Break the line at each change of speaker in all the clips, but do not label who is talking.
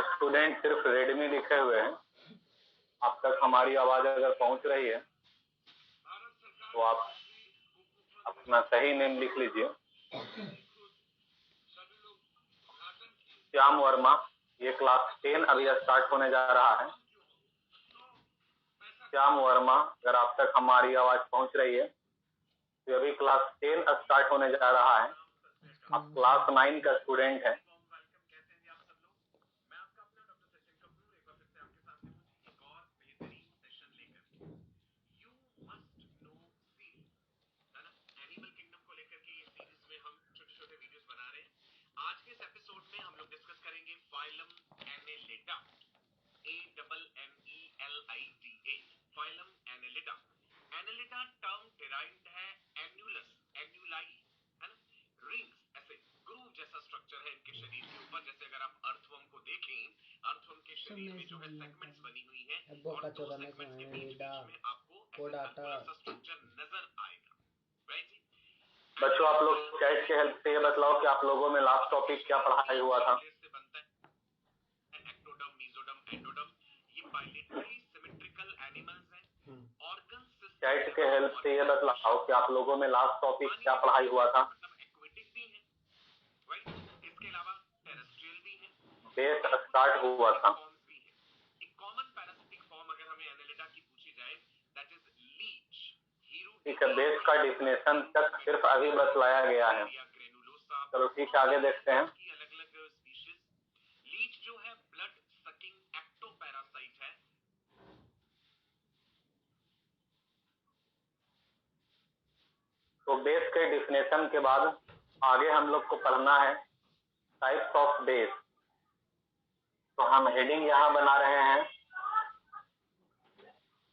Student सिर्फ Redmi लिखे हुए हैं। आप तक हमारी आवाज अगर पहुंच रही है तो आप अपना सही नेम लिख लीजिए। श्याम वर्मा। ये क्लास 10 अभी स्टार्ट होने जा रहा है। श्याम वर्मा, अगर आप तक हमारी आवाज पहुंच रही है तो अभी क्लास 10 स्टार्ट होने जा रहा है। आप क्लास 9 का स्टूडेंट है।
आज के इस एपिसोड में हम लोग डिस्कस करेंगे phylum Annelida, ANNELIDA, phylum Annelida. Annelida term derived है एन्युलस, एन्युलाई, है ना, रिंग्स, ऐसे ग्रूव जैसा स्ट्रक्चर है इनके शरीर के ऊपर। जैसे अगर आप अर्थवर्म को देखें, अर्थवर्म के शरीर में जो है सेगमेंट्स बनी हुई हैं और दो सेगमेंट्स के बीच में आपको ऐसा सर्कुलर सा स्ट्रक्चर नजर आएगा। राइट जी।
बच्चों, आप लोग चैट के हेल्प से ये बताओ कि आप लोगों में लास्ट टॉपिक क्या पढ़ाई हुआ था।
एक्टोडर्म, मेसोडर्म, एंडोडर्म, ये बायलेटरली सिमेट्रिकल एनिमल्स हैं। ऑर्गन सिस्टम
चैट के हेल्प से ये बताओ कि आप लोगों में लास्ट टॉपिक क्या पढ़ाई हुआ था।
एक्वेटिक भी है, राइट। इसके अलावा टेरेस्ट्रियल भी है,
बेस स्टार्ट हुआ था।
एक कॉमन पैरासिटिक फॉर्म अगर हमें एनेलिडा की पूछी जाए, दैट इज लीच।
ठीक है, बेस का डिफिनेशन तक सिर्फ अभी बतलाया गया है। चलो ठीक है, आगे देखते हैं।
अलग-अलग स्पीशीज। लीच जो है ब्लड सकिंग एक्टोपैरासाइट है।
तो बेस के डिफिनेशन के बाद आगे हम लोग को पढ़ना है टाइप्स ऑफ बेस। तो हम हेडिंग यहाँ बना रहे हैं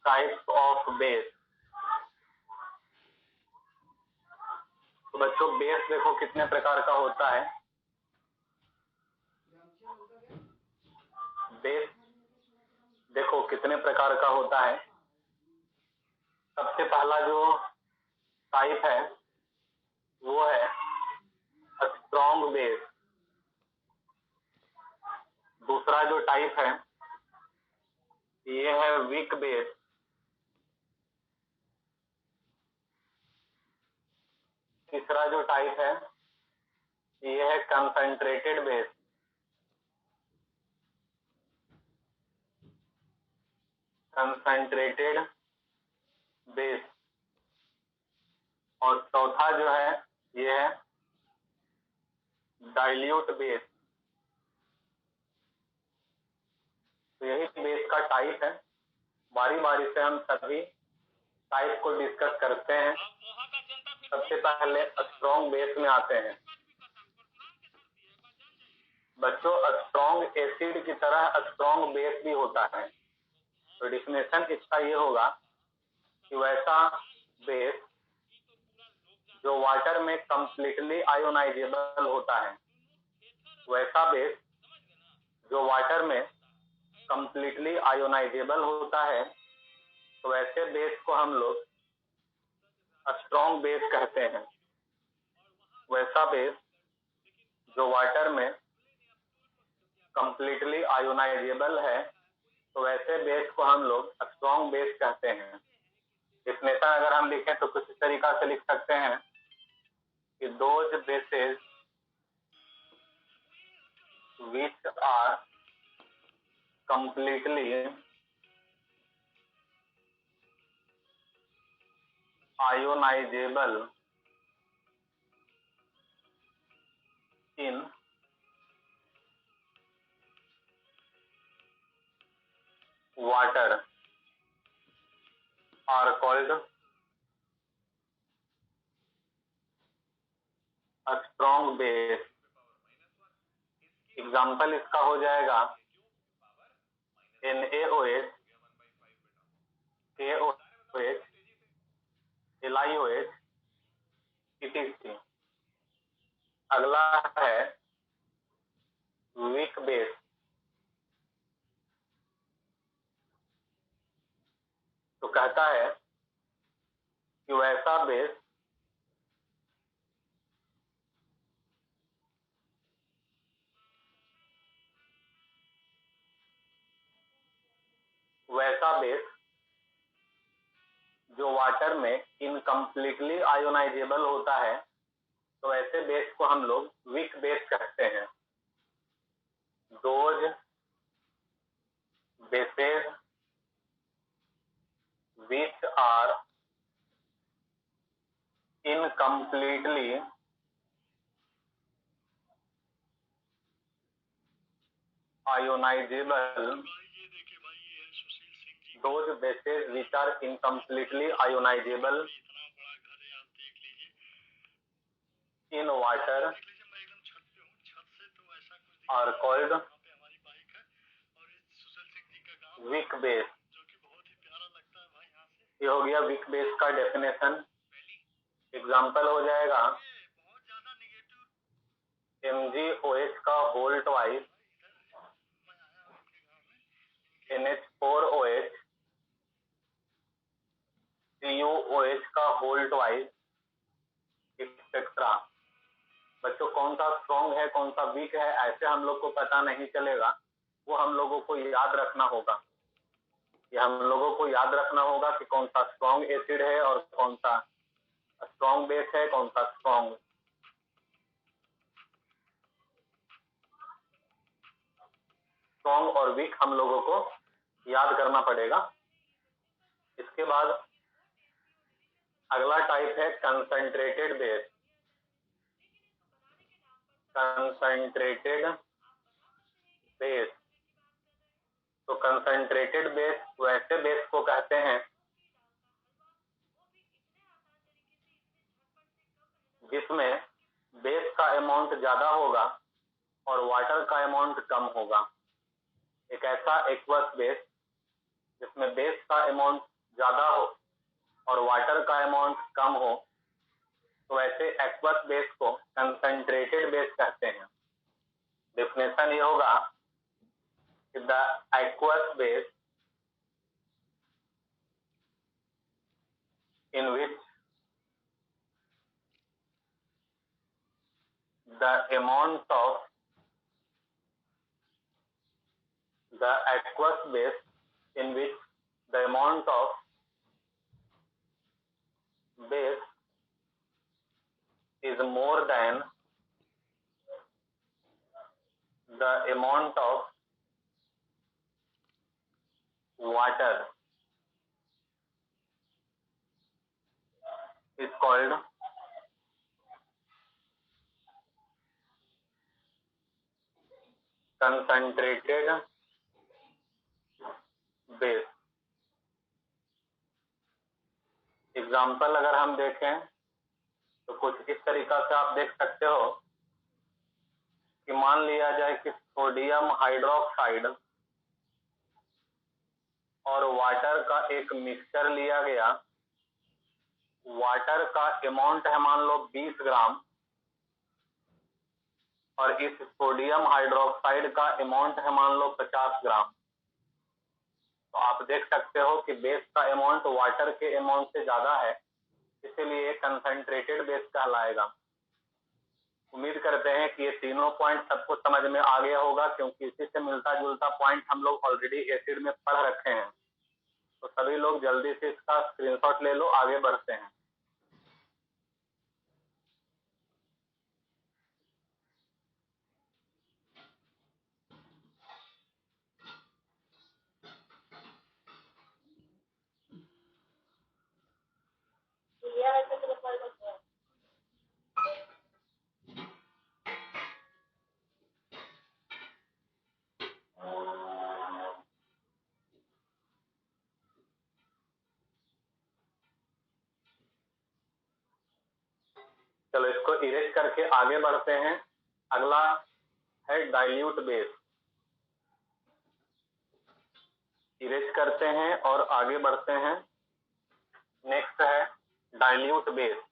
टाइप्स ऑफ बेस। तो बच्चों, बेस देखो कितने प्रकार का होता है। बेस देखो कितने प्रकार का होता है। सबसे पहला जो टाइप है वो है स्ट्रॉन्ग बेस। दूसरा जो टाइप है ये है वीक बेस। तीसरा जो टाइप है ये है कंसंट्रेटेड बेस। Concentrated base. और चौथा जो है ये है डाइल्यूट बेस। तो यही बेस का टाइप है। बारी बारी से हम सभी टाइप को डिस्कस करते हैं। सबसे पहले स्ट्रॉन्ग बेस में आते हैं। बच्चों, स्ट्रॉन्ग एसिड की तरह स्ट्रॉन्ग बेस भी होता है। तो डिफिनेशन इसका ये होगा कि वैसा बेस जो वाटर में कंप्लीटली आयोनाइजेबल होता है। वैसा बेस जो वाटर में कंप्लीटली आयोनाइजेबल होता है, तो वैसे बेस को हम लोग स्ट्रॉन्ग बेस कहते हैं। वैसा बेस जो वाटर में कंप्लीटली आयोनाइजेबल है, तो वैसे बेस को हम लोग स्ट्रॉन्ग बेस कहते हैं। डिफिनेशन अगर हम लिखें तो कुछ इस तरीका से लिख सकते हैं कि those bases which are completely ionizable in water are called a strong base। Example इसका हो जाएगा NaOH, KOH, LiOH, etc। अगला है वीक बेस। तो कहता है कि वैसा बेस वैसा बेस जो वाटर में इनकम्प्लीटली आयोनाइजेबल होता है, तो ऐसे बेस को हम लोग वीक बेस कहते हैं। Those bases which are incompletely ionizable, those bases which are incompletely ionizable in water are called weak base। ये हो गया वीक बेस का डेफिनेशन। एग्जाम्पल हो जाएगा MgOH का होल ट्वाइस NH4OH, CuOH का होल ट्वाइस एक्सेट्रा। बच्चों कौन सा स्ट्रॉन्ग है कौन सा वीक है ऐसे हम लोग को पता नहीं चलेगा, वो हम लोगों को याद रखना होगा। ये हम लोगों को याद रखना होगा कि कौन सा स्ट्रॉन्ग एसिड है और कौन सा स्ट्रॉन्ग बेस है, कौन सा स्ट्रॉन्ग और वीक हम लोगों को याद करना पड़ेगा। इसके बाद अगला टाइप है कंसंट्रेटेड बेस। कंसंट्रेटेड बेस, तो कंसंट्रेटेड बेस वैसे बेस को कहते हैं जिसमें बेस का अमाउंट ज्यादा होगा और वाटर का अमाउंट कम होगा। एक ऐसा एक्वस बेस जिसमें बेस का अमाउंट ज्यादा हो और वाटर का अमाउंट कम हो, तो ऐसे एक्वस बेस को कंसंट्रेटेड बेस कहते हैं। डेफिनेशन ये होगा कि the aqueous base in which the amount of the aqueous base in which the amount of base is more than the amount of water is called concentrated base। Example अगर हम देखें तो कुछ इस तरीका से आप देख सकते हो कि मान लिया जाए कि सोडियम हाइड्रोक्साइड और वाटर का एक मिक्सचर लिया गया। वाटर का अमाउंट है मान लो 20 ग्राम और इस सोडियम हाइड्रोक्साइड का अमाउंट है मान लो 50 ग्राम। तो आप देख सकते हो कि बेस का अमाउंट वाटर के अमाउंट से ज्यादा है, इसीलिए कंसंट्रेटेड बेस कहलाएगा। उम्मीद करते हैं कि ये तीनों पॉइंट सबको समझ में आ गया होगा, क्योंकि इसी से मिलता जुलता पॉइंट हम लोग ऑलरेडी एसिड में पढ़ रखे हैं। तो सभी लोग जल्दी से इसका स्क्रीनशॉट ले लो, आगे बढ़ते हैं। चलो इसको इरेज करके आगे बढ़ते हैं। अगला है डाइल्यूट बेस। इरेज करते हैं और आगे बढ़ते हैं। नेक्स्ट है डाइल्यूट बेस।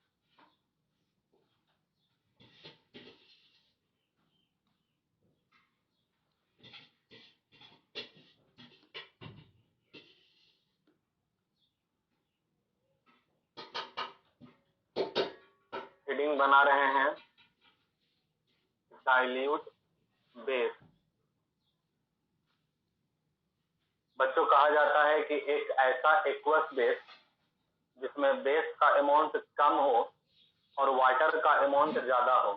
हेडिंग बना रहे हैं डाइल्यूट बेस। बच्चों कहा जाता है कि एक ऐसा एक्वस बेस जिसमें बेस का अमाउंट कम हो और वाटर का अमाउंट ज्यादा हो,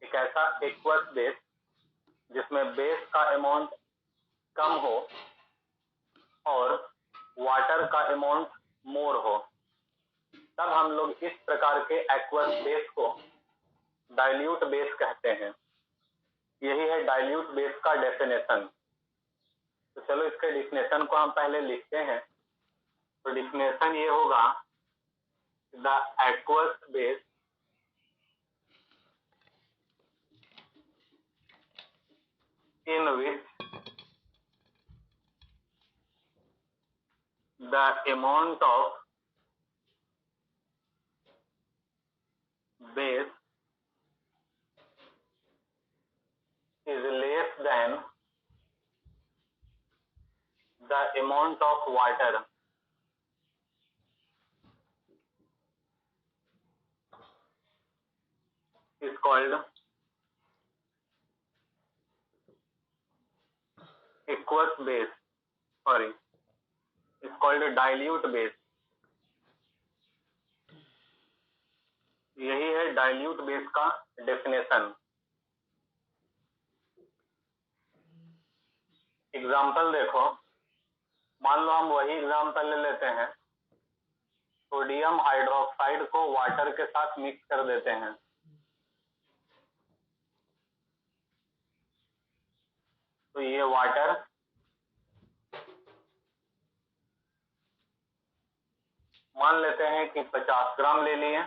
एक ऐसा एक्वस बेस जिसमें बेस का अमाउंट कम हो और वाटर का अमाउंट मोर हो, तब हम लोग इस प्रकार के एक्वस बेस को डाइल्यूट बेस कहते हैं। यही है डाइल्यूट बेस का डेफिनेशन। तो चलो इसके डेफिनेशन को हम पहले लिखते हैं। तो डेफिनेशन ये होगा, the aqueous base in which the amount of base is less than the amount of water is called aqueous base, is called dilute base। यही है डाइल्यूट बेस का डेफिनेशन। एग्जाम्पल देखो, मान लो हम वही एग्जाम्पल ले लेते हैं, सोडियम हाइड्रोक्साइड को वाटर के साथ मिक्स कर देते हैं। तो ये वाटर मान लेते हैं कि 50 ग्राम ले लिए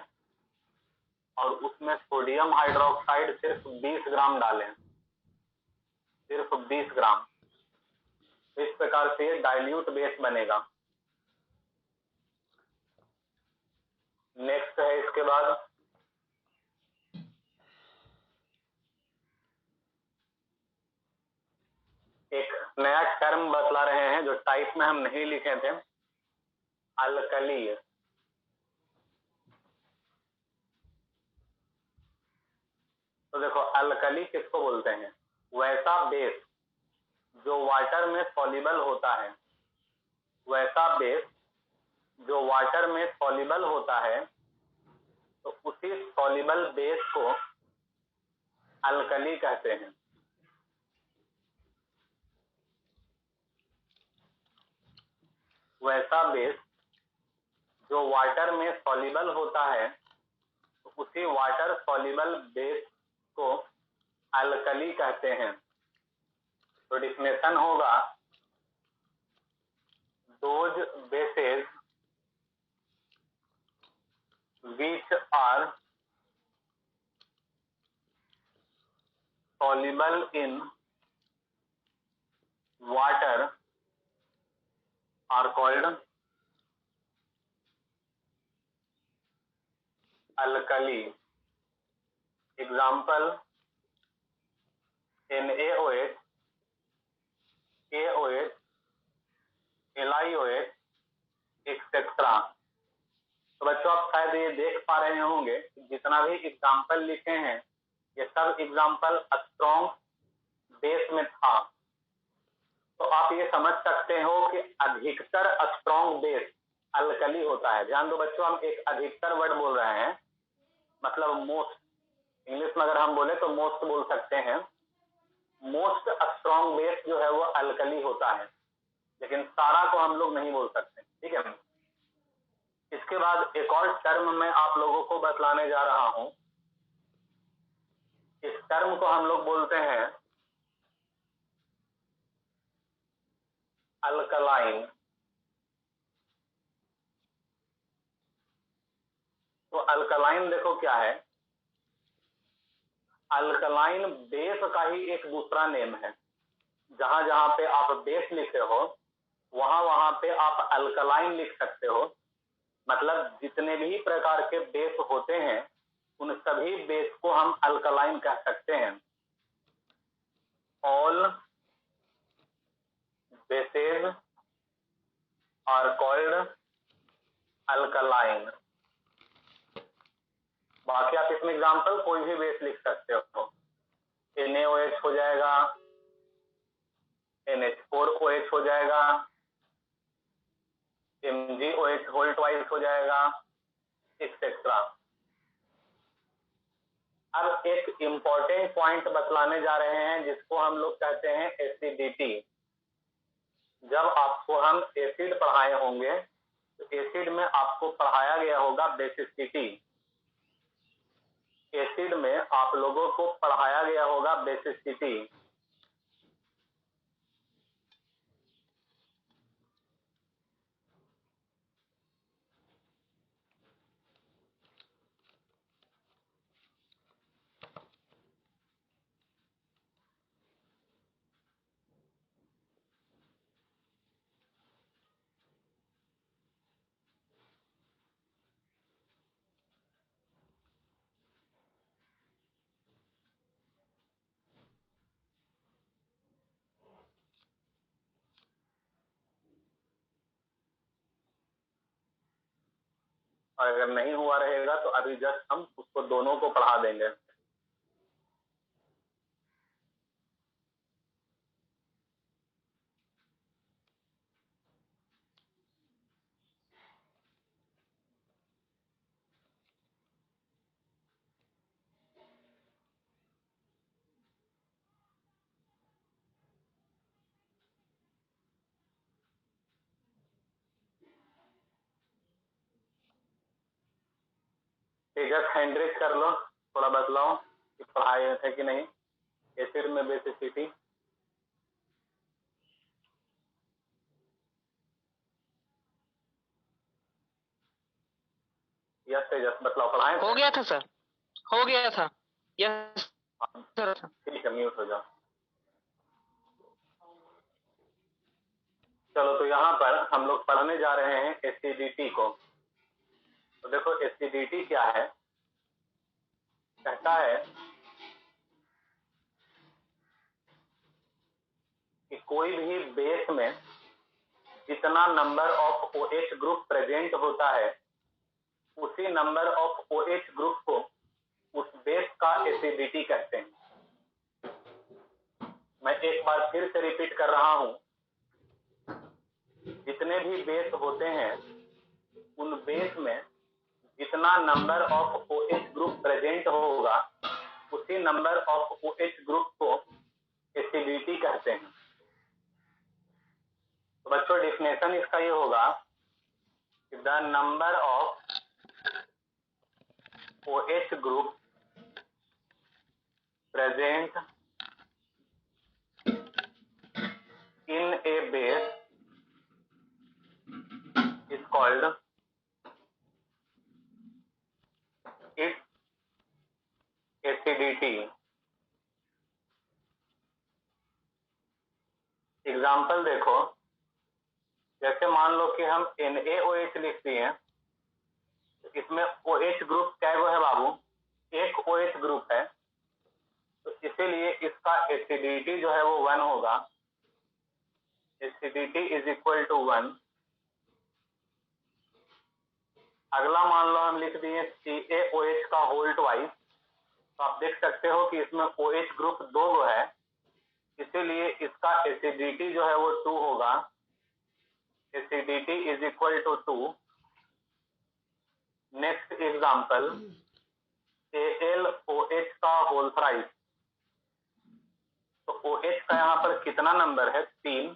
और उसमें सोडियम हाइड्रोक्साइड सिर्फ 20 ग्राम डालें, सिर्फ 20 ग्राम। इस प्रकार से ये डाइल्यूट बेस बनेगा। नेक्स्ट है इसके बाद एक नया टर्म बतला रहे हैं जो टाइप में हम नहीं लिखे थे, अल्कली। तो देखो अल्कली किसको बोलते हैं? वैसा बेस जो वाटर में सॉल्युबल होता है, वैसा बेस जो वाटर में सॉल्युबल होता है, तो उसी सॉल्युबल बेस को अल्कली कहते हैं। वैसा बेस जो वाटर में सॉल्युबल होता है, तो उसी वाटर सॉल्युबल बेस को अल्कली कहते हैं। तो डेफिनेशन होगा, those bases which are soluble in water are called alkali। Example, NaOH, KOH, LiOH, etcetera. तो बच्चों आप शायद ये देख पा रहे होंगे जितना भी एग्जाम्पल लिखे हैं ये सब एग्जाम्पल स्ट्रॉन्ग बेस में था। तो आप ये समझ सकते हो कि अधिकतर स्ट्रॉन्ग बेस अल्कली होता है। ध्यान दो बच्चों, हम एक अधिकतर वर्ड बोल रहे हैं, मतलब मोस्ट। इंग्लिश में अगर हम बोले तो मोस्ट बोल सकते हैं। मोस्ट स्ट्रॉन्ग बेस जो है वो अल्कली होता है, लेकिन सारा को हम लोग नहीं बोल सकते। ठीक है। इसके बाद एक और टर्म मैं आप लोगों को बतलाने जा रहा हूं। इस टर्म को हम लोग बोलते हैं अल्कलाइन। तो अल्कलाइन देखो क्या है, अल्कलाइन बेस का ही एक दूसरा नेम है। जहां जहां पे आप बेस लिखे हो वहां वहां पे आप अल्कलाइन लिख सकते हो। मतलब जितने भी प्रकार के बेस होते हैं उन सभी बेस को हम अल्कलाइन कह सकते हैं। All bases are called alkaline. बाकी आप इसमें एग्जांपल कोई भी बेस लिख सकते हो। NaOH हो जाएगा, NH4 4OH हो जाएगा, MgOH होल ट्वाइस हो जाएगा, एक्सेट्रा। अब एक इंपॉर्टेंट पॉइंट बतलाने जा रहे हैं जिसको हम लोग कहते हैं एसिडिटी। जब आपको हम एसिड पढ़ाए होंगे तो एसिड में आपको पढ़ाया गया होगा बेसिसिटी। एसिड में आप लोगों को पढ़ाया गया होगा बेसिसिटी। और अगर नहीं हुआ रहेगा तो अभी जस्ट हम उसको दोनों को पढ़ा देंगे। तेजस हैंड रेज कर लो, थोड़ा बतलाओ कि पढ़ाए थे कि नहीं एसिड में बेसिसिटी। यस तेजस बतलाओ, पढ़ाए
हो गया था सर, हो गया था। Yes sir.
ठीक है, म्यूट हो जाओ। चलो तो यहाँ पर हम लोग पढ़ने जा रहे हैं एसिडिटी को। तो देखो एसिडिटी क्या है, कहता है कि कोई भी बेस में जितना number of OH group present होता है उसी नंबर ऑफ OH ग्रुप को उस बेस का एसिडिटी कहते हैं। मैं एक बार फिर से रिपीट कर रहा हूं, जितने भी बेस होते हैं उन बेस में जितना number of OH group present होगा उसी नंबर ऑफ OH ग्रुप को एसिडिटी कहते हैं। तो बच्चों डेफिनेशन इसका ये होगा कि the number of OH group present in a base is called its acidity। Example देखो, जैसे मान लो कि हम NaOH लिख दिए, तो इसमें OH ग्रुप क्या है बाबू, एक OH ग्रुप है, तो इसीलिए इसका एसिडिटी जो है वो 1 होगा। Acidity is equal to 1। अगला मान लो हम लिख दिए CaOH का होल ट्वाइस, तो आप देख सकते हो कि इसमें OH ग्रुप 2 है, इसीलिए इसका एसिडिटी जो है वो 2 होगा। Acidity is equal to 2। Next example AlOH का होल थ्राइस, तो OH का यहाँ पर कितना नंबर है, 3,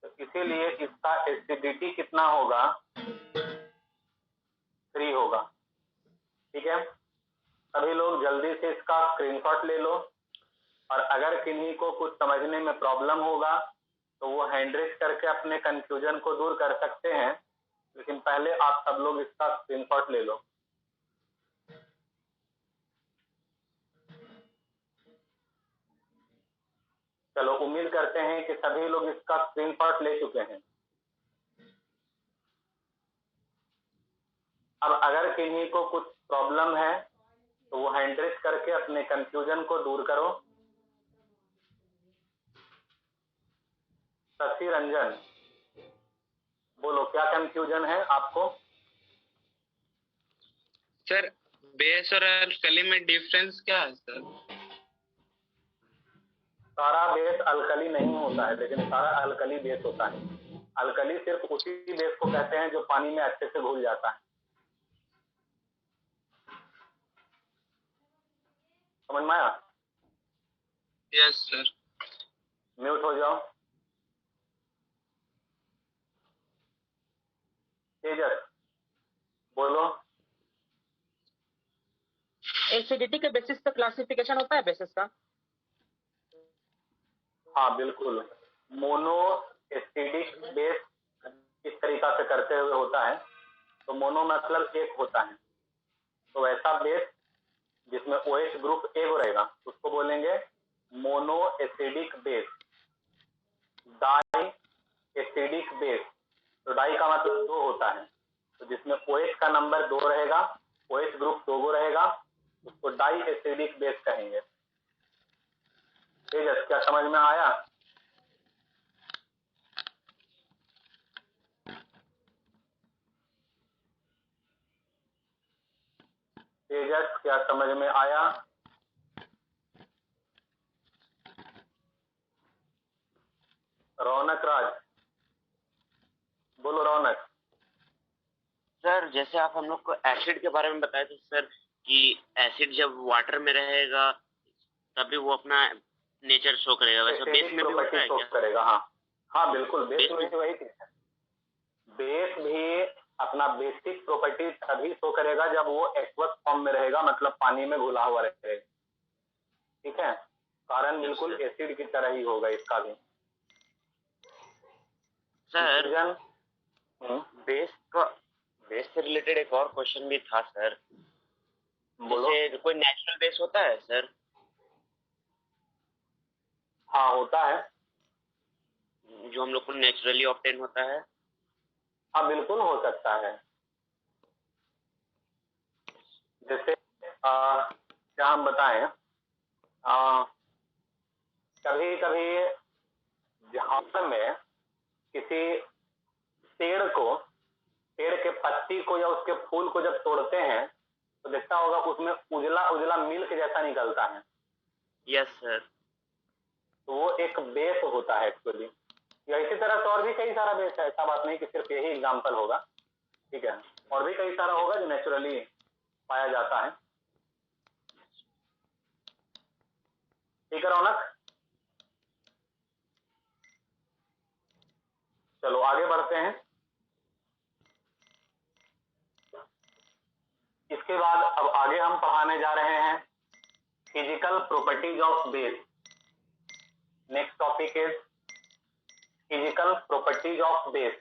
तो इसीलिए इसका एसिडिटी कितना होगा, 3 होगा। ठीक है, सभी लोग जल्दी से इसका स्क्रीनशॉट ले लो, और अगर किन्हीं को कुछ समझने में प्रॉब्लम होगा तो वो हैंड रेज करके अपने कंफ्यूजन को दूर कर सकते हैं, लेकिन पहले आप सब लोग इसका स्क्रीनशॉट ले लो। चलो उम्मीद करते हैं कि सभी लोग इसका स्क्रीनशॉट ले चुके हैं। अब अगर किन्हीं को कुछ प्रॉब्लम है तो वो हैंड रेज करके अपने कंफ्यूजन को दूर करो। शशि रंजन बोलो, क्या कंफ्यूजन है आपको?
सर बेस और अल्कली में डिफरेंस क्या है सर?
सारा बेस अल्कली नहीं होता है, लेकिन सारा अल्कली बेस होता है। अल्कली सिर्फ उसी बेस को कहते हैं जो पानी में अच्छे से घुल जाता है। समझ में आया?
Yes sir.
म्यूट हो जाओ। तेजस बोलो।
एसिडिटी के बेसिस पे क्लासिफिकेशन होता है बेसिस का?
हाँ बिल्कुल, मोनो एसिडिक बेस इस तरीका से करते हुए होता है। तो मोनो मतलब एक होता है, तो वैसा बेस जिसमें OH ग्रुप एक रहेगा उसको बोलेंगे mono acidic base. Di acidic base, तो डाई का मतलब दो होता है, तो जिसमें OH का नंबर 2 रहेगा, OH ग्रुप 2 रहेगा, उसको डाई एसिडिक बेस कहेंगे। तेजस क्या समझ में आया? तेजस क्या समझ में आया? रौनक राज बोलो। रौनक
सर जैसे आप हम लोग को एसिड के बारे में बताए थे सर कि एसिड जब वाटर में रहेगा तभी वो अपना नेचर शो करेगा, वैसे बेस में भी होता है क्या?
करेगा। हाँ हाँ बिल्कुल, बेस
बेस
में भी वही चीज है। बेस भी अपना बेसिक प्रॉपर्टी तभी शो करेगा जब वो एक्वस फॉर्म में रहेगा, मतलब पानी में घुला हुआ रहेगा। ठीक है, कारण बिल्कुल एसिड की तरह ही होगा इसका भी।
सर बेस से रिलेटेड एक और क्वेश्चन भी था सर। जैसे कोई नेचुरल बेस होता है सर?
हाँ होता है,
जो हम लोग को नेचुरली ऑब्टेन होता है।
हाँ बिल्कुल हो सकता है। जैसे क्या हम बताएं, कभी कभी झाड़ में किसी पेड़ के पत्ती को या उसके फूल को जब तोड़ते हैं तो देखता होगा उसमें उजला उजला मिल्क जैसा निकलता है।
Yes sir.
तो वो एक बेस होता है एक्चुअली। या इसी तरह से और भी कई सारा बेस है, ऐसा बात नहीं कि सिर्फ यही एग्जांपल होगा। ठीक है, और भी कई सारा होगा जो नेचुरली पाया जाता है। ठीक है रौनक, चलो आगे बढ़ते हैं। इसके बाद अब आगे हम पढ़ाने जा रहे हैं physical properties of base. Next topic is physical properties of base.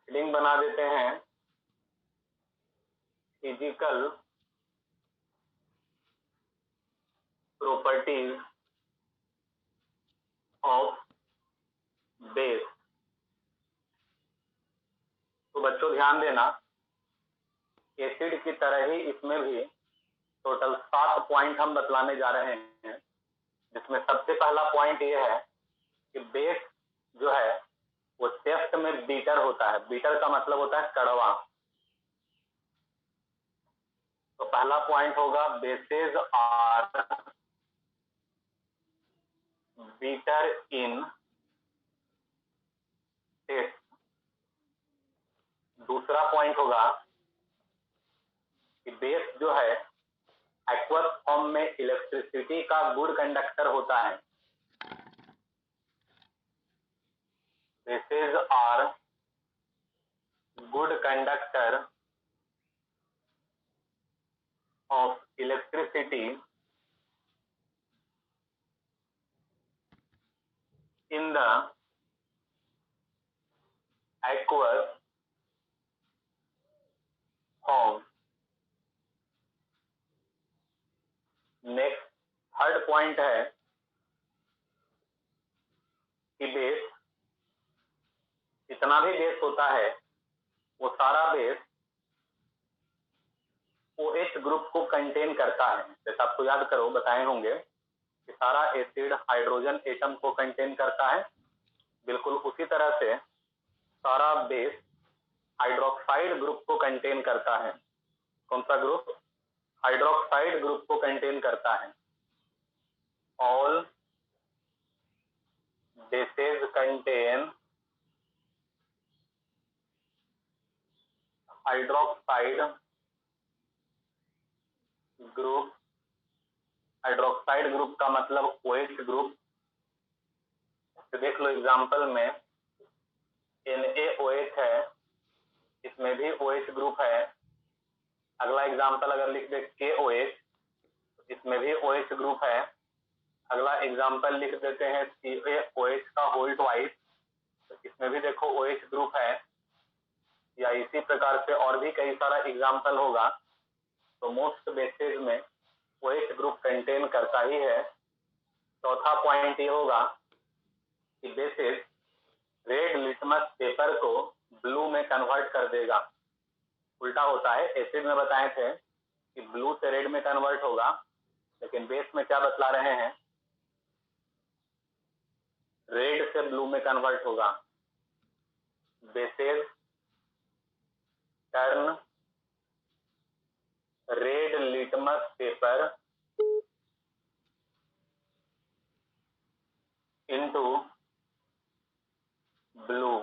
Link बना देते हैं फिजिकल प्रॉपर्टीज ऑफ बेस। तो बच्चों ध्यान देना, एसिड की तरह ही इसमें भी टोटल 7 पॉइंट हम बतलाने जा रहे हैं, जिसमें सबसे पहला पॉइंट यह है कि बेस जो है वो टेस्ट में बीटर होता है। बीटर का मतलब होता है कड़वा। तो पहला पॉइंट होगा bases are bitter in taste. दूसरा पॉइंट होगा कि बेस जो है एक्वस फॉर्म में इलेक्ट्रिसिटी का गुड कंडक्टर होता है। Bases are good conductor of electricity in the aqueous form. Next third point है कि बेस, जितना भी बेस होता है वो सारा बेस OH ग्रुप को कंटेन करता है। जैसे आपको याद करो बताए होंगे कि सारा एसिड हाइड्रोजन एटम को कंटेन करता है, बिल्कुल उसी तरह से सारा बेस हाइड्रोक्साइड ग्रुप को कंटेन करता है। कौन सा ग्रुप? हाइड्रोक्साइड ग्रुप को कंटेन करता है। All bases contain hydroxide group. Hydroxide group का मतलब OH ग्रुप। तो देख लो एग्जांपल में NaOH है, इसमें भी OH ग्रुप है। अगला एग्जांपल अगर लिख दे KOH, इसमें भी OH ग्रुप है। अगला एग्जांपल लिख देते हैं CaOH का होल ट्वाइस, तो इसमें भी देखो OH ग्रुप है। या इसी प्रकार से और भी कई सारा एग्जांपल होगा। तो मोस्ट बेसेस में OH ग्रुप कंटेन करता ही है। चौथा पॉइंट ये होगा कि बेसिस रेड लिटमस पेपर को ब्लू में कन्वर्ट कर देगा। उल्टा होता है, एसिड में बताए थे कि ब्लू से रेड में कन्वर्ट होगा, लेकिन बेस में क्या बतला रहे हैं? रेड से ब्लू में कन्वर्ट होगा। Bases turn red litmus paper into blue.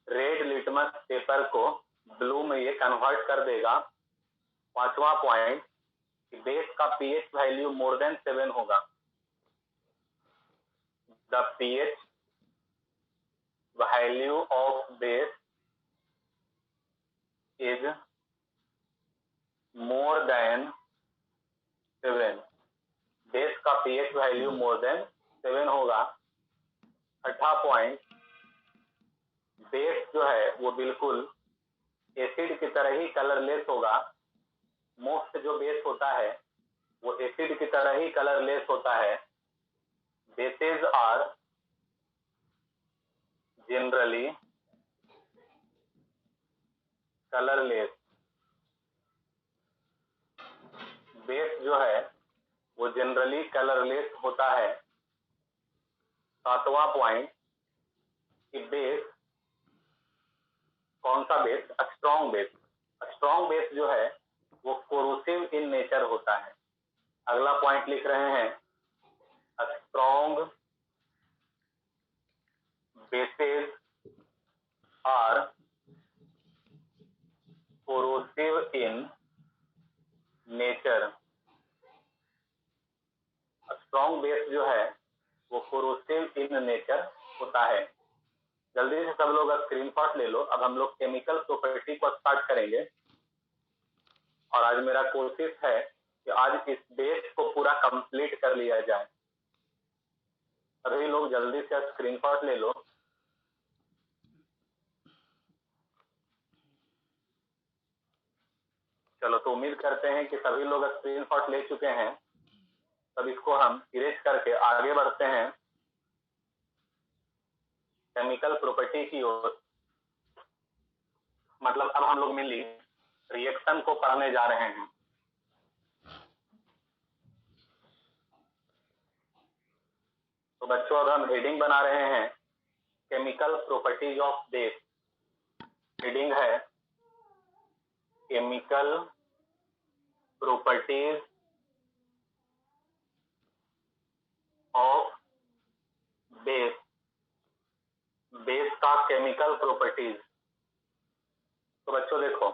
Red litmus paper को ब्लू में ये कन्वर्ट कर देगा। पांचवा पॉइंट, बेस का pH वैल्यू मोर देन 7 होगा। The pH value of base is more than 7। Base का pH वैल्यू मोर देन 7 होगा। छठा पॉइंट, बेस जो है वो बिल्कुल एसिड की तरह ही कलरलेस होगा। मोस्ट जो बेस होता है वो एसिड की तरह ही कलरलेस होता है। Bases are generally colourless. Base जो है वो जनरली कलरलेस होता है। सातवां पॉइंट कि बेस, कौन सा base? Strong base. Strong base जो है वो कोरोसिव इन नेचर होता है। अगला पॉइंट लिख रहे हैं, strong bases are corrosive in nature. Strong base जो है वो कोरोसिव इन नेचर होता है। जल्दी से सब लोग स्क्रीनशॉट ले लो। अब हम लोग केमिकल प्रॉपर्टी को स्टार्ट करेंगे, और आज मेरा कोशिश है कि आज इस बेस को पूरा कंप्लीट कर लिया जाए। सभी लोग जल्दी से स्क्रीनशॉट ले लो। चलो, तो उम्मीद करते हैं कि सभी लोग स्क्रीनशॉट ले चुके हैं। तब इसको हम इरेज करके आगे बढ़ते हैं केमिकल प्रॉपर्टी की ओर। मतलब अब हम लोग मेनली रिएक्शन को पढ़ने जा रहे हैं। तो बच्चों, अब हम हेडिंग बना रहे हैं chemical properties of base. Heading है chemical properties of base. Base का केमिकल प्रॉपर्टीज। तो बच्चों देखो,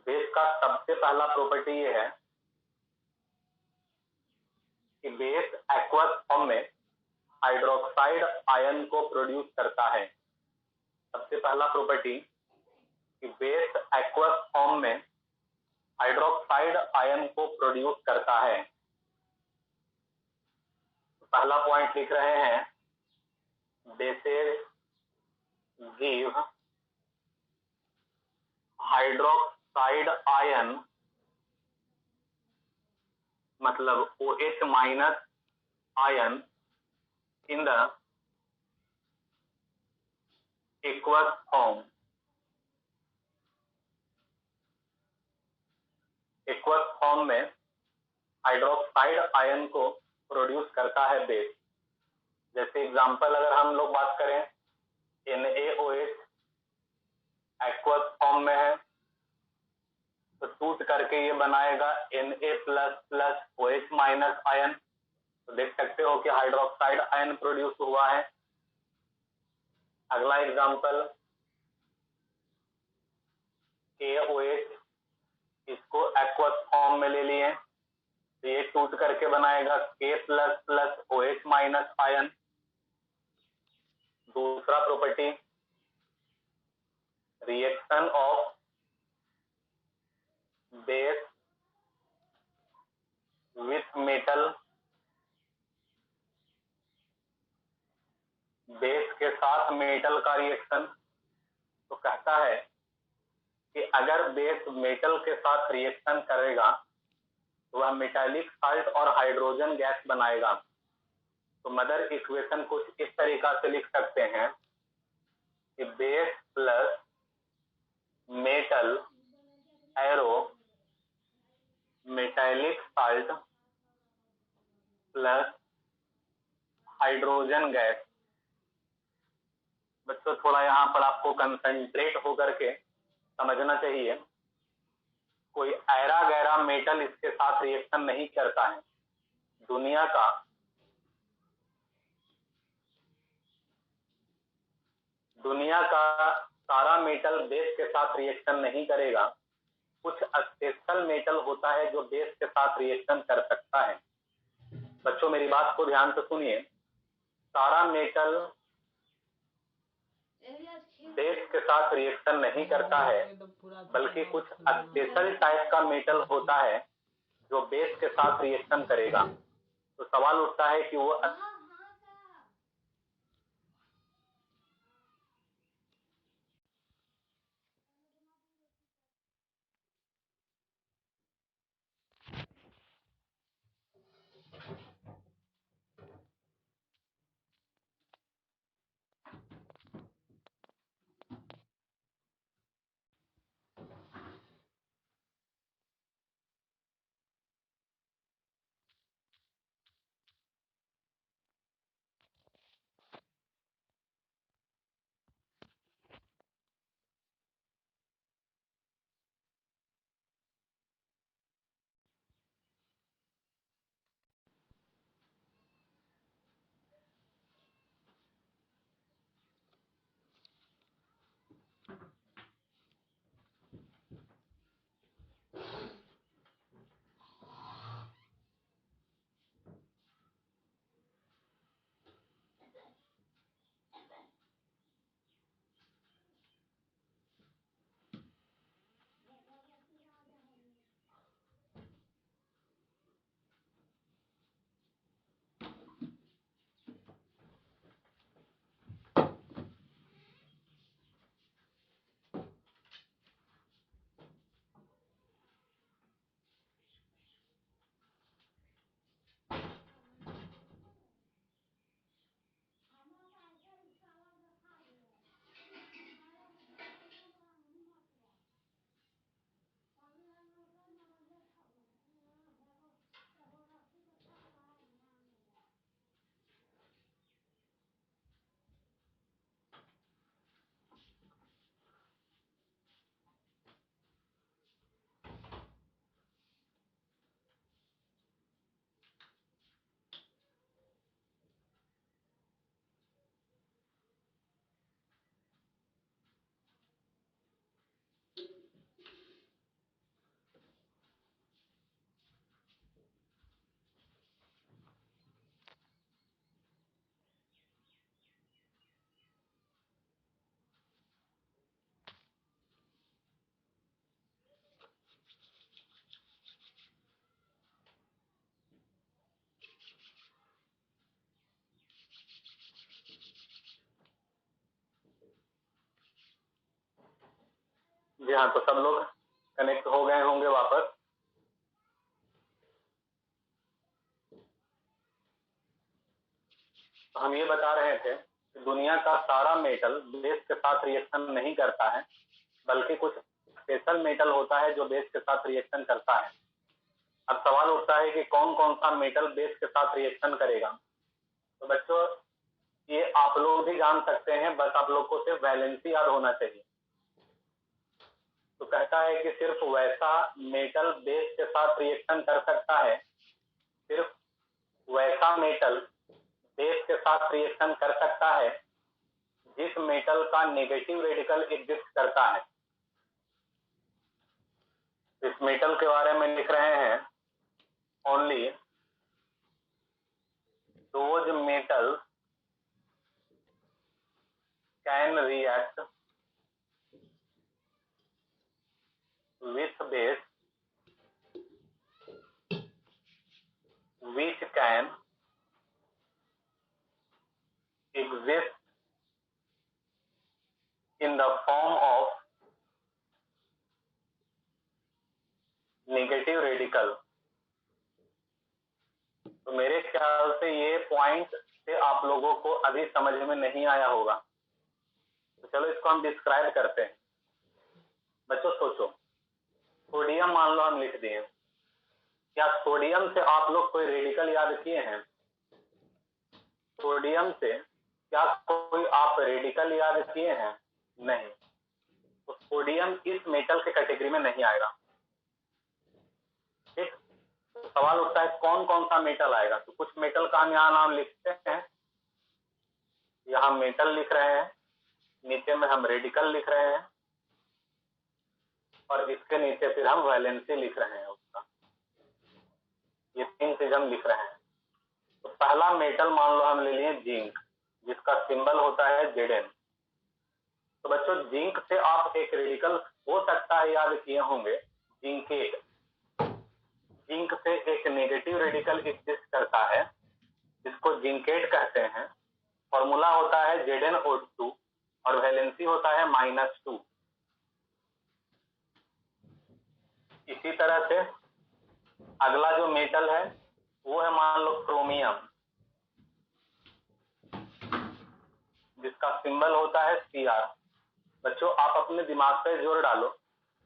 बेस का सबसे पहला प्रॉपर्टी ये है कि बेस एक्वस फॉर्म में हाइड्रोक्साइड आयन को प्रोड्यूस करता है। सबसे पहला प्रॉपर्टी कि बेस एक्वस फॉर्म में हाइड्रोक्साइड आयन को प्रोड्यूस करता है। पहला पॉइंट लिख रहे हैं, बेसेस गिव हाइड्रोक्साइड आयन, मतलब OH minus ion in the aqueous form. Aqueous form में हाइड्रोक्साइड आयन को प्रोड्यूस करता है बेस। जैसे एग्जांपल अगर हम लोग बात करें NaOH, बनाएगा Na++ OH- आयन। तो देख सकते हो कि हाइड्रोक्साइड आयन प्रोड्यूस हुआ है। अगला एग्जांपल KOH, इसको एक्वस फॉर्म में ले लिए, तो ये टूट करके बनाएगा K++ OH- आयन। दूसरा property, reaction of base with metal, base के साथ मेटल का रिएक्शन। तो कहता है कि अगर बेस मेटल के साथ रिएक्शन करेगा तो वह मेटालिक साल्ट और हाइड्रोजन गैस बनाएगा। तो मदर इक्वेशन कुछ इस तरीका से लिख सकते हैं कि base plus metal arrow metallic salt plus hydrogen gas. बच्चों थोड़ा यहाँ पर आपको कंसंट्रेट होकर के समझना चाहिए। कोई ऐरा गैरा मेटल इसके साथ रिएक्शन नहीं करता है। दुनिया का सारा मेटल बेस के साथ रिएक्शन नहीं करेगा। कुछ स्पेशल मेटल होता है जो बेस के साथ रिएक्शन कर सकता है। बच्चों मेरी बात को ध्यान से सुनिए, सारा मेटल बेस के साथ रिएक्शन नहीं करता है, बल्कि कुछ स्पेशल टाइप का मेटल होता है जो बेस के साथ रिएक्शन करेगा। तो सवाल उठता है कि वो जी हाँ, तो सब लोग कनेक्ट हो गए होंगे वापस। तो हम ये बता रहे थे कि दुनिया का सारा मेटल बेस के साथ रिएक्शन नहीं करता है, बल्कि कुछ स्पेशल मेटल होता है जो बेस के साथ रिएक्शन करता है। अब सवाल उठता है कि कौन कौन सा मेटल बेस के साथ रिएक्शन करेगा। तो बच्चों ये आप लोग भी जान सकते हैं, बस आप लोग को सिर्फ वैलेंसी याद होना चाहिए। तो कहता है कि सिर्फ वैसा मेटल बेस के साथ रिएक्शन कर सकता है, सिर्फ वैसा मेटल बेस के साथ रिएक्शन कर सकता है जिस मेटल का नेगेटिव रेडिकल एग्जिस्ट करता है। इस मेटल के बारे में लिख रहे हैं, only those metal can react with base which can exist in the form of negative radical। तो मेरे ख्याल से ये पॉइंट से आप लोगों को अभी समझ में नहीं आया होगा, तो चलो इसको हम डिस्क्राइब करते हैं। बच्चों सोचो, सोडियम मान लो हम लिख दिए, क्या सोडियम से आप लोग कोई रेडिकल याद किए हैं? सोडियम से क्या कोई आप रेडिकल याद किए हैं? नहीं। तो सोडियम इस मेटल के कैटेगरी में नहीं आएगा। ठीक, तो सवाल उठता है कौन कौन सा मेटल आएगा। तो कुछ मेटल का हम यहाँ नाम लिखते हैं, यहाँ मेटल लिख रहे हैं, नीचे में हम रेडिकल लिख रहे हैं, और इसके नीचे फिर हम वैलेंसी लिख रहे हैं उसका। ये 3 चीज हम लिख रहे हैं। तो पहला मेटल मान लो हम ले लिए जिंक, जिसका सिंबल होता है Zn। तो बच्चों जिंक से आप एक रेडिकल हो सकता है याद किए होंगे, जिंकेट। जिंक से एक नेगेटिव रेडिकल एग्जिस्ट करता है जिसको जिंकेट कहते हैं। फॉर्मूला होता है ZnO2 और वैलेंसी होता है -2। इसी तरह से अगला जो मेटल है वो है मान लो क्रोमियम, जिसका सिंबल होता है Cr। बच्चों आप अपने दिमाग पे जोर डालो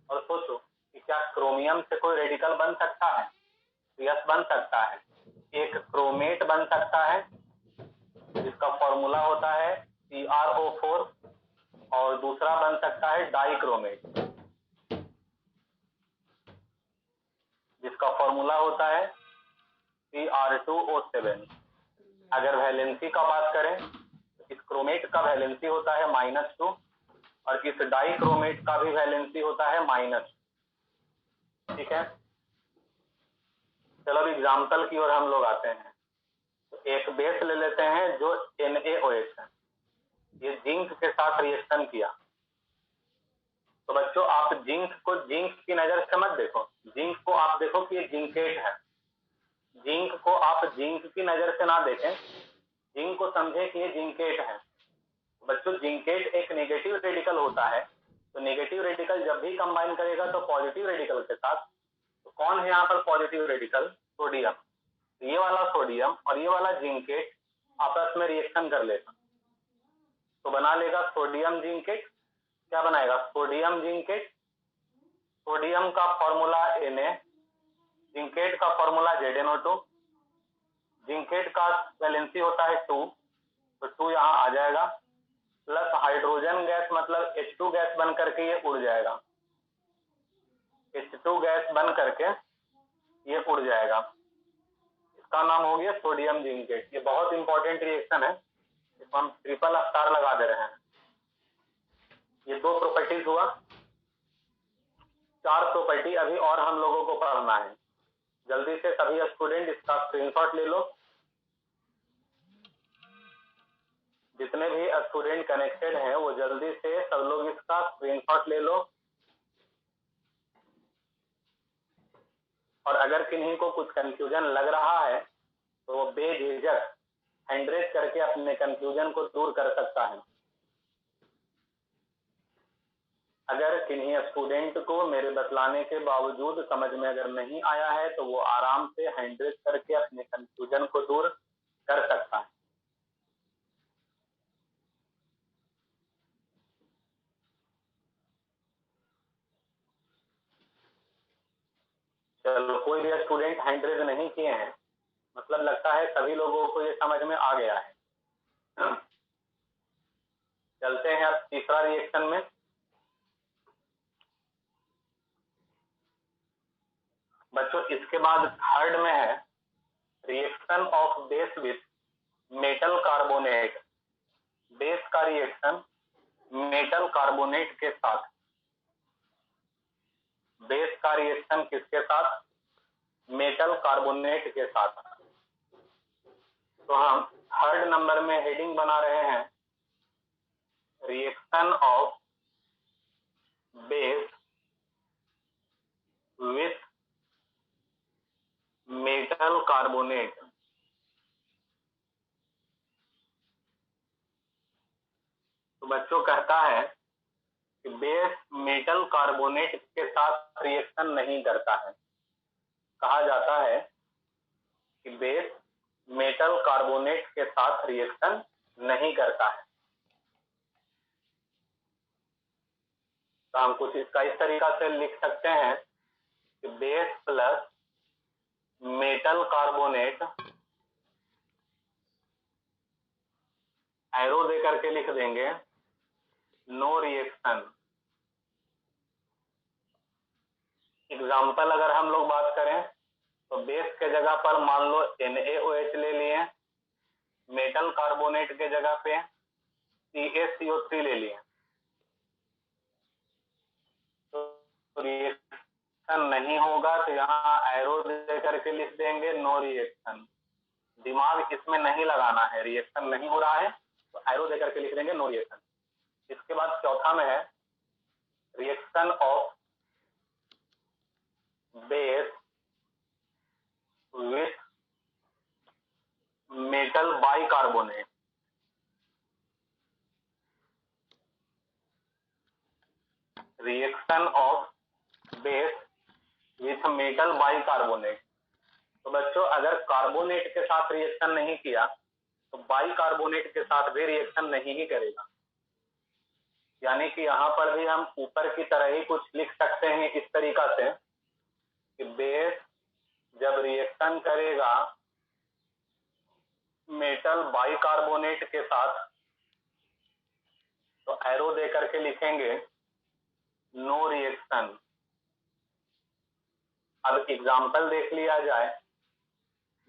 और सोचो कि क्या क्रोमियम से कोई रेडिकल बन सकता है? यस, बन सकता है। एक क्रोमेट बन सकता है जिसका फॉर्मूला होता है CrO4, और दूसरा बन सकता है डाइक्रोमेट जिसका फॉर्मूला होता है Cr2O7। अगर वैलेंसी का बात करें तो इस क्रोमेट का वैलेंसी होता है -2 और इस डाइक्रोमेट का भी वैलेंसी होता है -2। ठीक है, चलो अब एग्जाम्पल की ओर हम लोग आते हैं। तो एक बेस ले लेते हैं जो NaOH है, ये जिंक के साथ रिएक्शन किया। तो बच्चों आप जिंक को जिंक की नजर से मत देखो, जिंक को आप देखो कि ये जिंकेट है। जिंक को आप जिंक की नजर से ना देखें, जिंक को समझे कि ये जिंकेट है। बच्चों जिंकेट एक नेगेटिव रेडिकल होता है, तो नेगेटिव रेडिकल जब भी कंबाइन करेगा तो पॉजिटिव रेडिकल के साथ, तो कौन है यहाँ पर पॉजिटिव रेडिकल? सोडियम। ये वाला सोडियम और ये वाला जिंकेट आपस में रिएक्शन कर लेगा तो बना लेगा सोडियम जिंकेट। क्या बनाएगा? Sodium zincate. सोडियम का फॉर्मूला Na, जिंकेट का फॉर्मूला ZnO2, जिंकेट का वैलेंसी होता है 2, तो 2 यहाँ आ जाएगा, प्लस हाइड्रोजन गैस मतलब H2 गैस बन करके ये उड़ जाएगा। H2 गैस बन करके ये उड़ जाएगा, इसका नाम हो गया सोडियम जिंकेट। ये बहुत इंपॉर्टेंट रिएक्शन है, इसको हम ट्रिपल स्टार लगा दे रहे हैं। ये 2 प्रॉपर्टीज हुआ, 4 प्रॉपर्टी अभी और हम लोगों को पढ़ना है। जल्दी से सभी स्टूडेंट इसका स्क्रीनशॉट ले लो। जितने भी स्टूडेंट कनेक्टेड हैं वो जल्दी से सब लोग इसका स्क्रीनशॉट ले लो, और अगर किन्हीं को कुछ कंफ्यूजन लग रहा है तो वो बेझिझक हैंड रेज करके अपने कंफ्यूजन को दूर कर सकता है। अगर किन्हीं स्टूडेंट को मेरे बतलाने के बावजूद समझ में अगर नहीं आया है तो वो आराम से हैंड रेज करके अपने कंफ्यूजन को दूर कर सकता है। चलो, कोई भी स्टूडेंट हैंड रेज नहीं किए हैं, मतलब लगता है सभी लोगों को ये समझ में आ गया है। चलते हैं अब तीसरा रिएक्शन में। बच्चों इसके बाद थर्ड में है reaction of base with metal carbonate. Base का रिएक्शन मेटल कार्बोनेट के साथ। बेस का रिएक्शन किसके साथ? मेटल कार्बोनेट के साथ। तो हम थर्ड नंबर में हेडिंग बना रहे हैं reaction of base with metal carbonate. तो बच्चों कहता है कि बेस मेटल कार्बोनेट के साथ रिएक्शन नहीं करता है। कहा जाता है कि बेस मेटल कार्बोनेट के साथ रिएक्शन नहीं करता है। तो हम कुछ इसका इस तरीका से लिख सकते हैं कि base plus metal carbonate, arrow दे करके लिख देंगे नो रिएक्शन। एग्जाम्पल अगर हम लोग बात करें तो बेस के जगह पर मान लो NaOH ले लिए, मेटल कार्बोनेट के जगह पे CaCO3 ले लिए। तो रिएक्शन नहीं होगा तो यहाँ एरो दे करके लिख देंगे नो रिएक्शन। दिमाग इसमें नहीं लगाना है, रिएक्शन नहीं हो रहा है तो एरो दे करके लिख देंगे नो रिएक्शन। इसके बाद चौथा में है reaction of base with metal bicarbonate. Reaction of base with metal bicarbonate. तो बच्चों अगर कार्बोनेट के साथ रिएक्शन नहीं किया तो बाइकार्बोनेट के साथ भी रिएक्शन नहीं ही करेगा। यानी कि यहां पर भी हम ऊपर की तरह ही कुछ लिख सकते हैं इस तरीका से कि बेस जब रिएक्शन करेगा मेटल बाइकार्बोनेट के साथ तो एरो दे करके लिखेंगे नो रिएक्शन। अब एग्जाम्पल देख लिया जाए।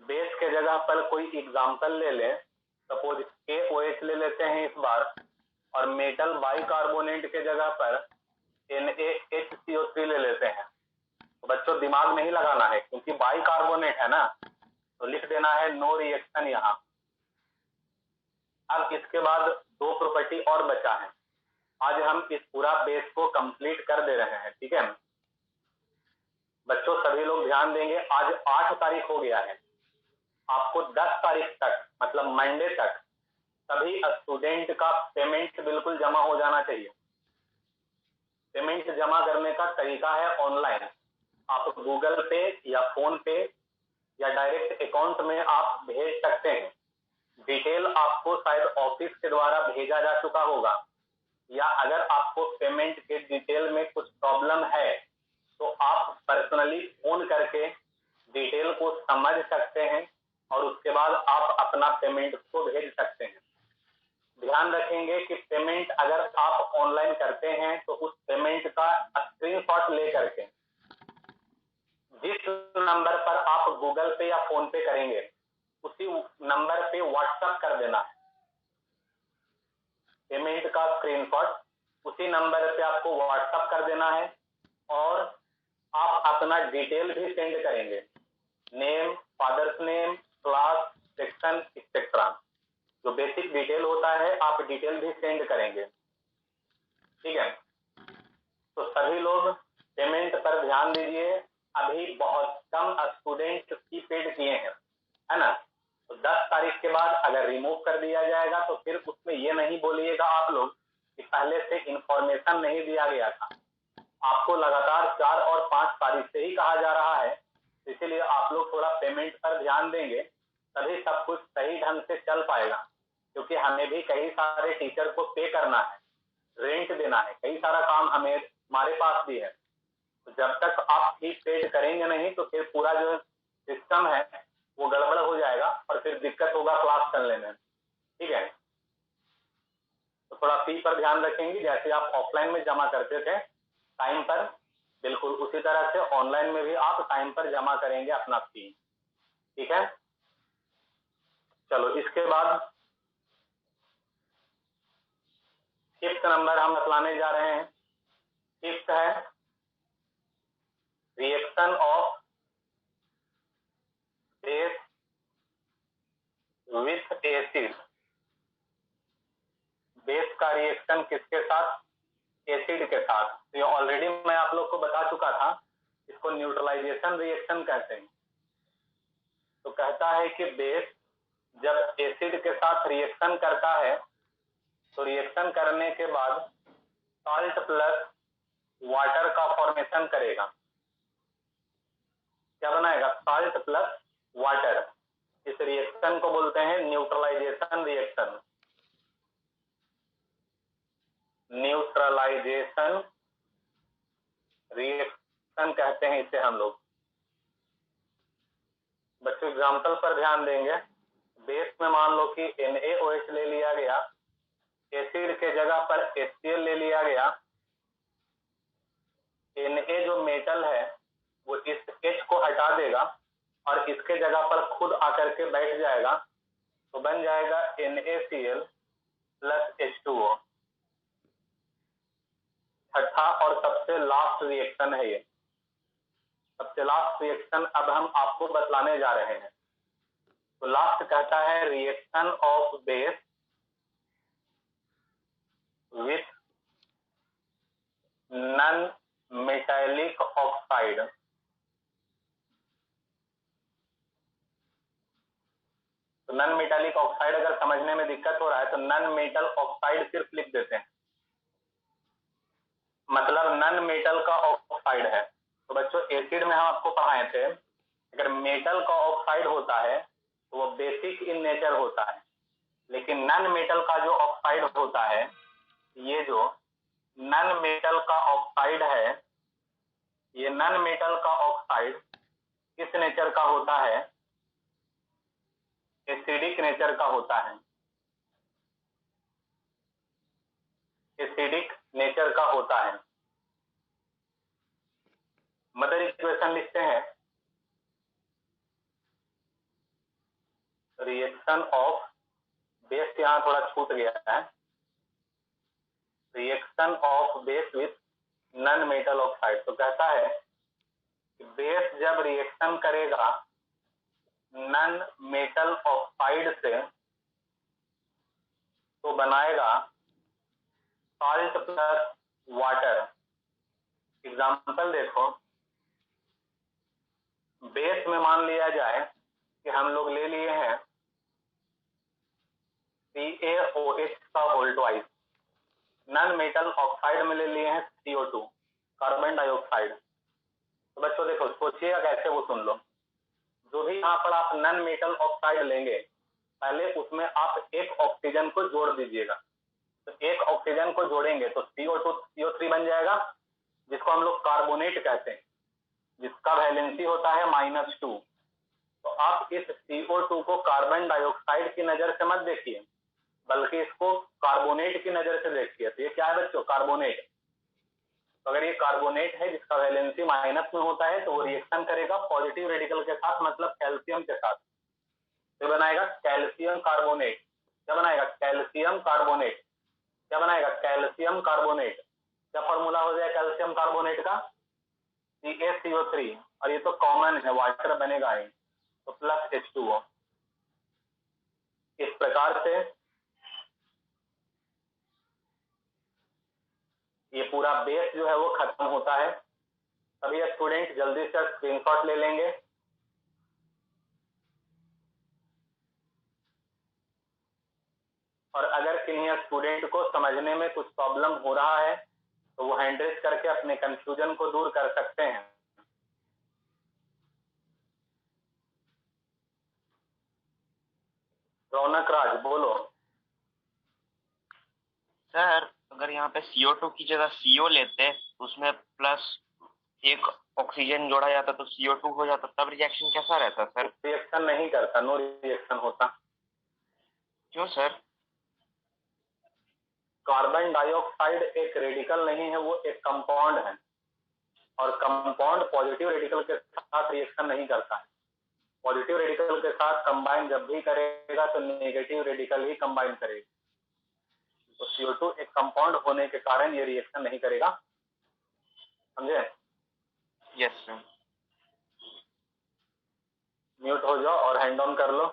बेस के जगह पर कोई एग्जाम्पल ले ले, सपोज KOH ले लेते हैं इस बार, और मेटल बाइकार्बोनेट के जगह पर NaHCO3 ले लेते हैं। तो बच्चों दिमाग नहीं लगाना है क्योंकि बाइकार्बोनेट है ना, तो लिख देना है नो रिएक्शन यहाँ। अब इसके बाद दो प्रॉपर्टी और बचा है। आज हम इस पूरा बेस को कंप्लीट कर दे रहे हैं, ठीक है बच्चों? सभी लोग ध्यान देंगे, आज 8 तारीख हो गया है। आपको 10 तारीख तक मतलब मंडे तक सभी स्टूडेंट का पेमेंट बिल्कुल जमा हो जाना चाहिए। पेमेंट जमा करने का तरीका है ऑनलाइन। आप गूगल पे या फोन पे या डायरेक्ट अकाउंट में आप भेज सकते हैं। डिटेल आपको शायद ऑफिस के द्वारा भेजा जा चुका होगा, या अगर आपको पेमेंट के डिटेल में कुछ प्रॉब्लम है तो आप पर्सनली फोन करके डिटेल को समझ सकते हैं और उसके बाद आप अपना पेमेंट को भेज सकते हैं। ध्यान रखेंगे कि पेमेंट अगर आप ऑनलाइन करते हैं तो उस पेमेंट का स्क्रीनशॉट ले करके जिस नंबर पर आप गूगल पे या फोन पे करेंगे उसी नंबर पे व्हाट्सएप कर देना है। पेमेंट का स्क्रीनशॉट उसी नंबर पे आपको व्हाट्सएप कर देना है और आप अपना डिटेल भी सेंड करेंगे, name, father's name, class, section etcetera. जो बेसिक डिटेल होता है आप डिटेल भी सेंड करेंगे, ठीक है? तो सभी लोग पेमेंट पर ध्यान दीजिए। अभी बहुत कम स्टूडेंट की पेड किए हैं, है ना? तो 10 तारीख के बाद अगर रिमूव कर दिया जाएगा तो फिर उसमें ये नहीं बोलिएगा आप लोग कि पहले से इंफॉर्मेशन नहीं दिया गया था। आपको लगातार 4 और 5 तारीख से ही कहा जा रहा है, इसीलिए आप लोग थोड़ा पेमेंट पर ध्यान देंगे तभी सब कुछ सही ढंग से चल पाएगा। क्योंकि हमें भी कई सारे टीचर को पे करना है, रेंट देना है, कई सारा काम हमारे पास भी है। तो जब तक आप फीस पेड करेंगे नहीं तो फिर पूरा जो सिस्टम है वो गड़बड़ हो जाएगा और फिर दिक्कत होगा क्लास चलने में, ठीक है? तो थोड़ा फी पर ध्यान रखेंगे। जैसे आप ऑफलाइन में जमा करते थे टाइम पर बिल्कुल उसी तरह से ऑनलाइन में भी आप टाइम पर जमा करेंगे अपना फी। ठीक है, चलो इसके बाद 5th नंबर हम बतलाने जा रहे हैं। 5th है reaction of base with acid. Base का रिएक्शन किसके साथ? एसिड के साथ। तो ये ऑलरेडी मैं आप लोग को बता चुका था, इसको न्यूट्रलाइजेशन रिएक्शन कहते हैं। तो कहता है कि बेस जब एसिड के साथ रिएक्शन करता है तो रिएक्शन करने के बाद साल्ट प्लस वाटर का फॉर्मेशन करेगा। क्या बनाएगा? Salt plus water. इस रिएक्शन को बोलते हैं न्यूट्रलाइजेशन रिएक्शन। न्यूट्रलाइजेशन रिएक्शन कहते हैं इसे हम लोग। बच्चों एग्जाम्पल पर ध्यान देंगे। बेस में मान लो कि NaOH ले लिया गया, एसिड के जगह पर HCl ले लिया गया। Na जो मेटल है वो इस H को हटा देगा और इसके जगह पर खुद आकर के बैठ जाएगा, तो बन जाएगा NaCl प्लस H2O। छठा और सबसे लास्ट रिएक्शन है ये। सबसे लास्ट रिएक्शन अब हम आपको बतलाने जा रहे हैं। तो लास्ट कहता है reaction of base with non metallic oxide. तो नॉन मेटालिक ऑक्साइड अगर समझने में दिक्कत हो रहा है तो नॉन मेटल ऑक्साइड सिर्फ लिख देते हैं, मतलब नॉन मेटल का ऑक्साइड है। तो बच्चों एसिड में हम आपको पढ़ाए थे, अगर मेटल का ऑक्साइड होता है तो वो बेसिक इन नेचर होता है, लेकिन नॉन मेटल का जो ऑक्साइड होता है, ये जो नॉन मेटल का ऑक्साइड है, ये नॉन मेटल का ऑक्साइड किस नेचर का होता है? एसिडिक नेचर का होता है। एसिडिक नेचर का होता है। मदर इक्वेशन लिखते हैं, रिएक्शन ऑफ बेस, यहां थोड़ा छूट गया है, reaction of base with non metal oxide. तो कहता है कि बेस जब रिएक्शन करेगा नॉन मेटल ऑक्साइड से तो बनाएगा साल्ट प्लस वाटर। एग्जाम्पल देखो, बेस में मान लिया जाए कि हम लोग ले लिए हैं CaOH का whole twice, non metal oxide में ले लिए हैं CO2 कार्बन डाइऑक्साइड। तो बच्चों देखो सोचिएगा कैसे, वो सुन लो। जो भी यहाँ पर आप नॉन मेटल ऑक्साइड लेंगे, पहले उसमें आप एक ऑक्सीजन को जोड़ दीजिएगा। तो एक ऑक्सीजन को जोड़ेंगे तो CO2 CO3 बन जाएगा, जिसको हम लोग कार्बोनेट कहते हैं, जिसका वैलेंसी होता है -2। तो आप इस CO2 को कार्बन डाइऑक्साइड की नजर से मत देखिए, बल्कि इसको कार्बोनेट की नजर से देखिए। तो ये क्या है बच्चों? कार्बोनेट। तो अगर ये कार्बोनेट है जिसका वैलेंसी माइनस में होता है तो वो रिएक्शन करेगा पॉजिटिव रेडिकल के साथ, मतलब कैल्शियम के साथ। तो बनाएगा कैल्शियम कार्बोनेट। क्या बनाएगा? Calcium carbonate. क्या बनाएगा? Calcium carbonate. क्या फॉर्मूला हो जाए कैल्शियम कार्बोनेट का? CaCO3, और ये तो कॉमन है, वाटर बनेगा ही, तो प्लस H2O। इस प्रकार से ये पूरा बेस जो है वो खत्म होता है। सभी स्टूडेंट जल्दी से स्क्रीनशॉट ले लेंगे। और अगर किन्हीं स्टूडेंट को समझने में कुछ प्रॉब्लम हो रहा है तो वो हैंड रेज करके अपने कंफ्यूजन को दूर कर सकते हैं। रौनक राज बोलो।
सर अगर यहाँ पे CO2 की जगह CO लेते उसमें प्लस एक ऑक्सीजन जोड़ा जाता तो CO2 हो जाता, तब रिएक्शन कैसा रहता सर?
रिएक्शन नहीं करता, नो रिएक्शन होता।
क्यों सर?
कार्बन डाइऑक्साइड एक रेडिकल नहीं है, वो एक कंपाउंड है। और कंपाउंड पॉजिटिव रेडिकल के साथ रिएक्शन नहीं करता है। पॉजिटिव रेडिकल के साथ कंबाइन जब भी करेगा तो नेगेटिव रेडिकल ही कंबाइन करेगा। तो CO2 एक कंपाउंड होने के कारण ये रिएक्शन नहीं करेगा, समझे?
Yes sir.
म्यूट हो जाओ और हैंड ऑन कर लो।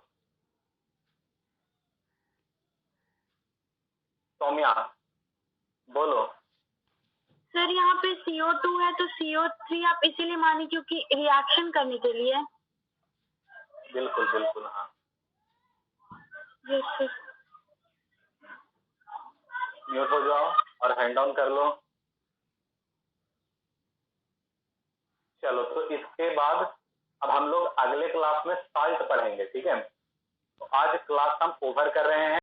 सौम्या बोलो।
सर यहाँ पे CO2 है तो CO3 आप इसीलिए माने क्योंकि रिएक्शन करने के लिए।
बिल्कुल बिल्कुल, हाँ।
Yes sir.
म्यूट हो जाओ और हैंड ऑन कर लो। चलो, तो इसके बाद अब हम लोग अगले क्लास में साल्ट पढ़ेंगे, ठीक है? तो आज क्लास हम ओवर कर रहे हैं।